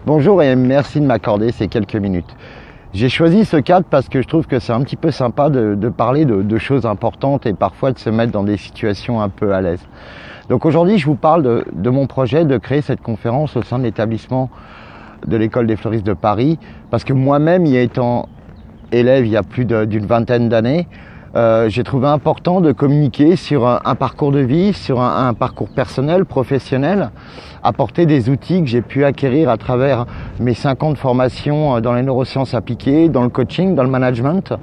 Bonjour et merci de m'accorder ces quelques minutes. J'ai choisi ce cadre parce que je trouve que c'est un petit peu sympa de parler de choses importantes et parfois de se mettre dans des situations un peu à l'aise. Donc aujourd'hui, je vous parle de mon projet de créer cette conférence au sein de l'établissement de l'école des fleuristes de Paris, parce que moi-même, y étant élève il y a plus d'une vingtaine d'années, j'ai trouvé important de communiquer sur un parcours de vie, sur un parcours personnel, professionnel, apporter des outils que j'ai pu acquérir à travers mes 5 ans de formation dans les neurosciences appliquées, dans le coaching, dans le management,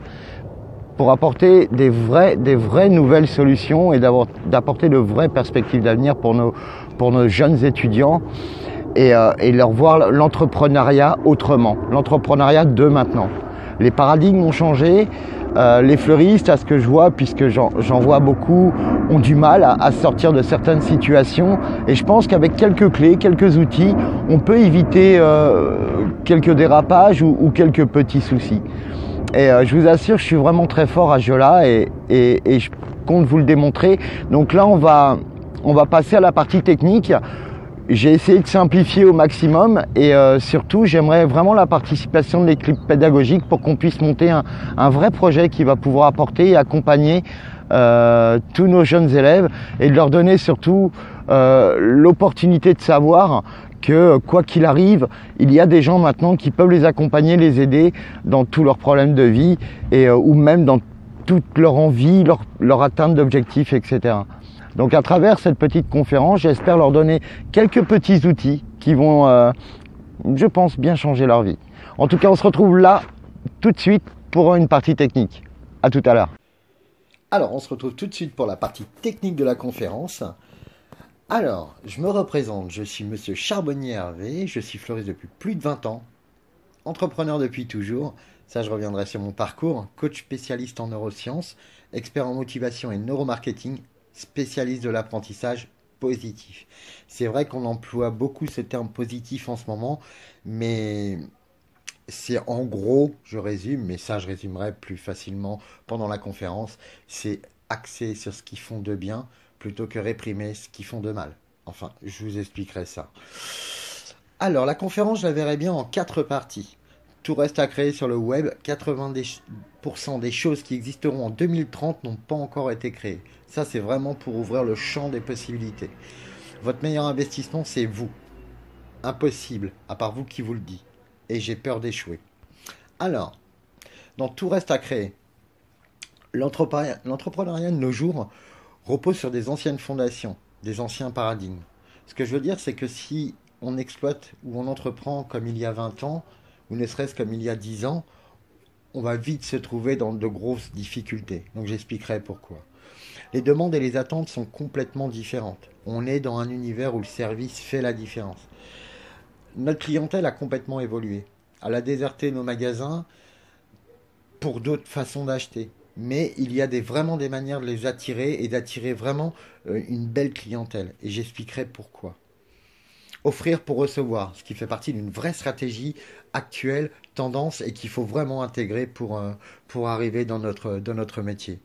pour apporter des vraies nouvelles solutions et d'apporter de vraies perspectives d'avenir pour nos jeunes étudiants et leur voir l'entrepreneuriat autrement, l'entrepreneuriat de maintenant. Les paradigmes ont changé, les fleuristes, à ce que je vois, puisque j'en vois beaucoup, ont du mal à sortir de certaines situations. Et je pense qu'avec quelques clés, quelques outils, on peut éviter quelques dérapages ou quelques petits soucis. Et je vous assure, je suis vraiment très fort à ce jeu-là et je compte vous le démontrer. Donc là, on va passer à la partie technique. J'ai essayé de simplifier au maximum et surtout j'aimerais vraiment la participation de l'équipe pédagogique pour qu'on puisse monter un vrai projet qui va pouvoir apporter et accompagner tous nos jeunes élèves et de leur donner surtout l'opportunité de savoir que quoi qu'il arrive, il y a des gens maintenant qui peuvent les accompagner, les aider dans tous leurs problèmes de vie et ou même dans toute leur envie, leur atteinte d'objectifs, etc. Donc à travers cette petite conférence, j'espère leur donner quelques petits outils qui vont, je pense, bien changer leur vie. En tout cas, on se retrouve là tout de suite pour une partie technique. À tout à l'heure. Alors, on se retrouve tout de suite pour la partie technique de la conférence. Alors, je me représente, je suis Monsieur Charbonnier Hervé, je suis fleuriste depuis plus de 20 ans, entrepreneur depuis toujours, ça je reviendrai sur mon parcours, coach spécialiste en neurosciences, expert en motivation et neuromarketing, spécialiste de l'apprentissage positif. C'est vrai qu'on emploie beaucoup ce terme positif en ce moment, mais c'est en gros, je résume, mais ça je résumerai plus facilement pendant la conférence, c'est axé sur ce qu'ils font de bien plutôt que réprimer ce qu'ils font de mal. Enfin, je vous expliquerai ça. Alors, la conférence, je la verrai bien en 4 parties. Tout reste à créer sur le web. 90% des choses qui existeront en 2030 n'ont pas encore été créées. Ça, c'est vraiment pour ouvrir le champ des possibilités. Votre meilleur investissement, c'est vous. Impossible, à part vous qui vous le dit. Et j'ai peur d'échouer. Alors, dans Tout reste à créer, l'entrepreneuriat de nos jours repose sur des anciennes fondations, des anciens paradigmes. Ce que je veux dire, c'est que si on exploite ou on entreprend comme il y a 20 ans, ou ne serait-ce comme il y a 10 ans, on va vite se trouver dans de grosses difficultés. Donc j'expliquerai pourquoi. Les demandes et les attentes sont complètement différentes. On est dans un univers où le service fait la différence. Notre clientèle a complètement évolué. Elle a déserté nos magasins pour d'autres façons d'acheter. Mais il y a vraiment des manières de les attirer et d'attirer vraiment une belle clientèle. Et j'expliquerai pourquoi. Offrir pour recevoir, ce qui fait partie d'une vraie stratégie actuelle, tendance, et qu'il faut vraiment intégrer pour arriver dans notre métier.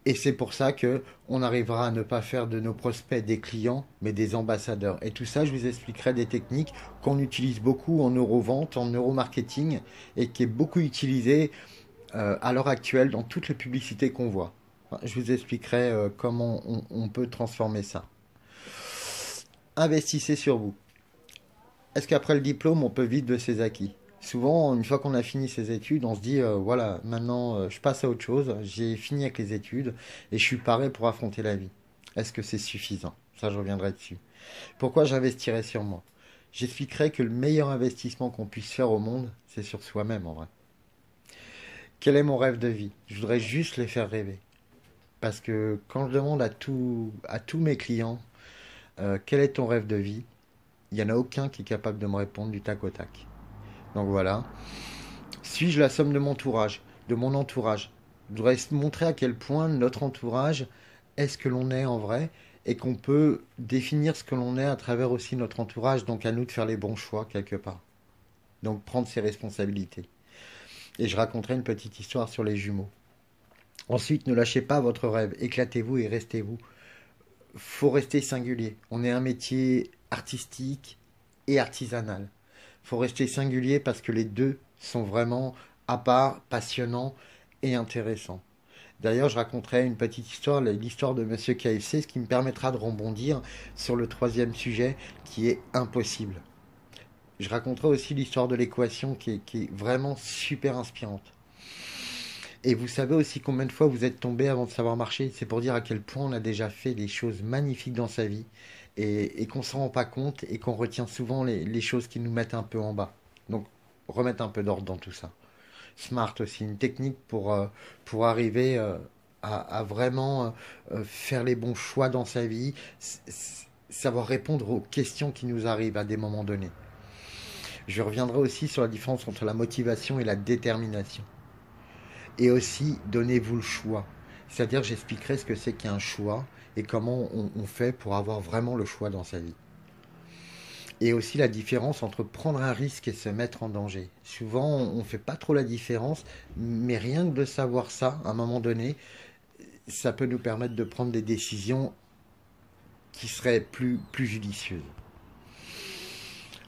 Et c'est pour ça qu'on arrivera à ne pas faire de nos prospects des clients, mais des ambassadeurs. Et tout ça, je vous expliquerai des techniques qu'on utilise beaucoup en neurovente, en neuromarketing, et qui est beaucoup utilisée à l'heure actuelle dans toutes les publicités qu'on voit. Enfin, je vous expliquerai comment on peut transformer ça. Investissez sur vous. Est-ce qu'après le diplôme, on peut vivre de ses acquis? Souvent, une fois qu'on a fini ses études, on se dit, voilà, maintenant je passe à autre chose, j'ai fini avec les études et je suis paré pour affronter la vie. Est-ce que c'est suffisant? Ça, je reviendrai dessus. Pourquoi j'investirais sur moi? J'expliquerai que le meilleur investissement qu'on puisse faire au monde, c'est sur soi-même en vrai. Quel est mon rêve de vie? Je voudrais juste les faire rêver. Parce que quand je demande à tous mes clients, quel est ton rêve de vie? Il n'y en a aucun qui est capable de me répondre du tac au tac. Donc voilà. Suis-je la somme de mon entourage, Je voudrais montrer à quel point notre entourage est ce que l'on est en vrai et qu'on peut définir ce que l'on est à travers aussi notre entourage. Donc à nous de faire les bons choix quelque part. Donc prendre ses responsabilités. Et je raconterai une petite histoire sur les jumeaux. Ensuite, ne lâchez pas votre rêve. Éclatez-vous et restez-vous. Faut rester singulier. On est un métier artistique et artisanal. faut rester singulier parce que les deux sont vraiment à part, passionnants et intéressants. D'ailleurs, je raconterai une petite histoire, l'histoire de Monsieur KFC, ce qui me permettra de rebondir sur le troisième sujet qui est impossible. Je raconterai aussi l'histoire de l'équation qui est vraiment super inspirante. Et vous savez aussi combien de fois vous êtes tombé avant de savoir marcher. C'est pour dire à quel point on a déjà fait des choses magnifiques dans sa vie et qu'on ne s'en rend pas compte et qu'on retient souvent les choses qui nous mettent un peu en bas. Donc, remettre un peu d'ordre dans tout ça. Smart aussi, une technique pour arriver à vraiment faire les bons choix dans sa vie, savoir répondre aux questions qui nous arrivent à des moments donnés. Je reviendrai aussi sur la différence entre la motivation et la détermination. Et aussi, donnez-vous le choix. C'est-à-dire, j'expliquerai ce que c'est qu'un choix et comment on fait pour avoir vraiment le choix dans sa vie. Et aussi la différence entre prendre un risque et se mettre en danger. Souvent, on ne fait pas trop la différence, mais rien que de savoir ça, à un moment donné, ça peut nous permettre de prendre des décisions qui seraient plus judicieuses.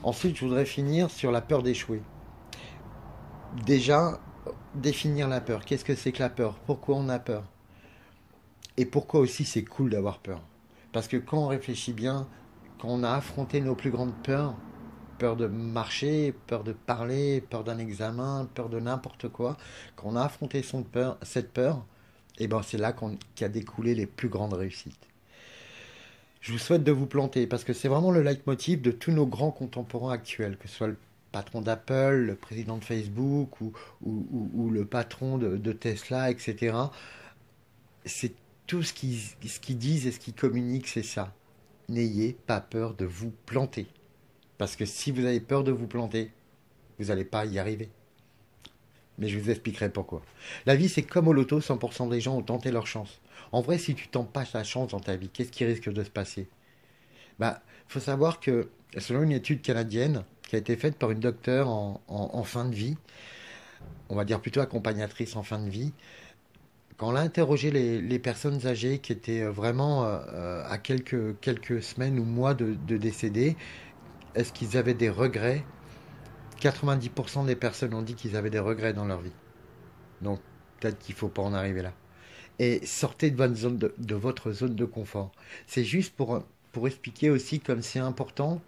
Ensuite, je voudrais finir sur la peur d'échouer. Déjà, définir la peur. Qu'est-ce que c'est que la peur? Pourquoi on a peur? Et pourquoi aussi c'est cool d'avoir peur? Parce que quand on réfléchit bien, quand on a affronté nos plus grandes peurs, peur de marcher, peur de parler, peur d'un examen, peur de n'importe quoi, quand on a affronté cette peur, et ben c'est là qu'a découlé les plus grandes réussites. Je vous souhaite de vous planter parce que c'est vraiment le leitmotiv de tous nos grands contemporains actuels, que ce soit le patron d'Apple, le président de Facebook ou le patron de Tesla, etc. C'est tout ce qu'ils disent et ce qu'ils communiquent, c'est ça. N'ayez pas peur de vous planter. Parce que si vous avez peur de vous planter, vous n'allez pas y arriver. Mais je vous expliquerai pourquoi. La vie, c'est comme au loto, 100% des gens ont tenté leur chance. En vrai, si tu tentes pas ta chance dans ta vie, qu'est-ce qui risque de se passer? Faut savoir que, selon une étude canadienne qui a été faite par une docteure en fin de vie, on va dire plutôt accompagnatrice en fin de vie, quand on a interrogé les personnes âgées qui étaient vraiment à quelques semaines ou mois de décéder, est-ce qu'ils avaient des regrets? 90% des personnes ont dit qu'ils avaient des regrets dans leur vie. Donc, peut-être qu'il ne faut pas en arriver là. Et sortez de votre zone de confort. C'est juste pour expliquer aussi comme c'est important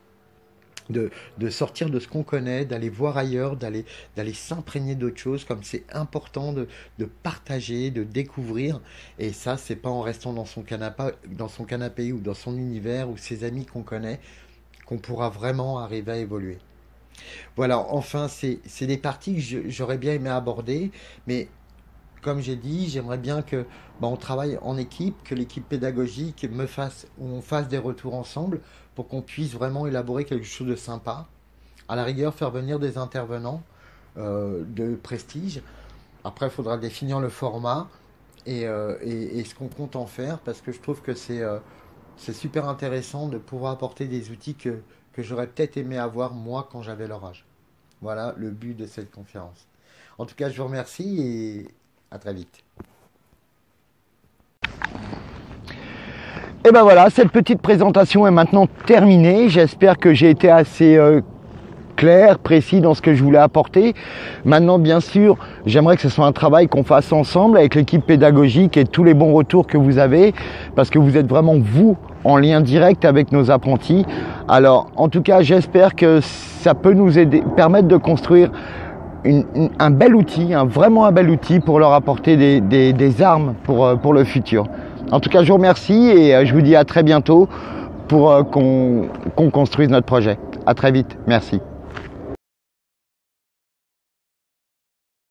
de sortir de ce qu'on connaît, d'aller voir ailleurs, d'aller s'imprégner d'autres choses, comme c'est important de partager, de découvrir. Et ça, c'est pas en restant dans son canapé ou dans son univers ou ses amis qu'on connaît qu'on pourra vraiment arriver à évoluer. Voilà, enfin, c'est des parties que j'aurais bien aimé aborder, mais comme j'ai dit, j'aimerais bien que on travaille en équipe, que l'équipe pédagogique on fasse des retours ensemble pour qu'on puisse vraiment élaborer quelque chose de sympa. À la rigueur, faire venir des intervenants de prestige. Après, il faudra définir le format et ce qu'on compte en faire, parce que je trouve que c'est super intéressant de pouvoir apporter des outils que j'aurais peut-être aimé avoir moi quand j'avais leur âge. Voilà le but de cette conférence. En tout cas, je vous remercie et à très vite. Et ben voilà, cette petite présentation est maintenant terminée. J'espère que j'ai été assez clair, précis dans ce que je voulais apporter. Maintenant, bien sûr, j'aimerais que ce soit un travail qu'on fasse ensemble avec l'équipe pédagogique et tous les bons retours que vous avez, parce que vous êtes vraiment, vous, en lien direct avec nos apprentis. Alors, en tout cas, j'espère que ça peut nous aider, permettre de construire un bel outil, vraiment un bel outil pour leur apporter des armes pour le futur. En tout cas, je vous remercie et je vous dis à très bientôt pour qu'on construise notre projet. À très vite. Merci.